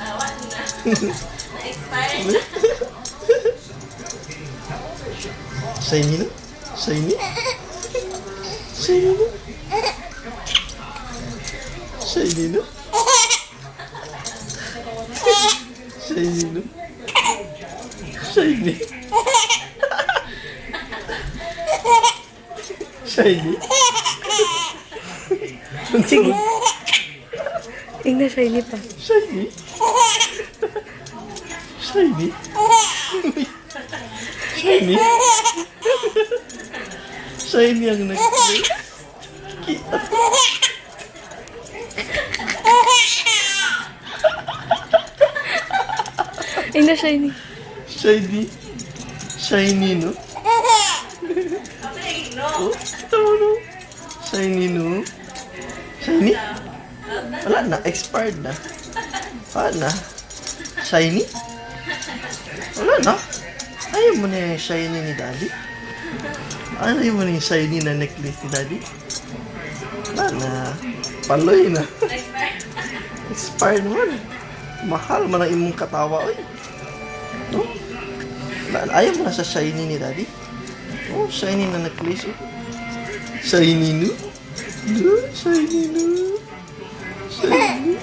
Awa na. Na-expire na. Shiny na? Shiny? Shiny na? Shiny na? Shiny na? Shiny? Shiny? Sige. Tingnan shiny pa. Shiny? Shiny? Shiny? Shiny ang nag-play. Kita. Tingnan shiny. Shiny? Shiny, no? Okay, no. Oh, kita mo, no? Shiny, no? Shiny? Wala na, expired na. Wala na. Shiny? Wala na. Ayaw mo na yung shiny ni Daddy? Ayaw mo na yung shiny na necklace ni Daddy? Wala na. Paloy na. Expire. Expired naman. Mahal man ang imong katawa, oy. No? Ayaw mo na sa shiny ni Daddy? Oh, shiny na necklace, oh. Shiny, no? No? Shiny, no? Shiny.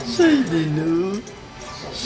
Shiny, no?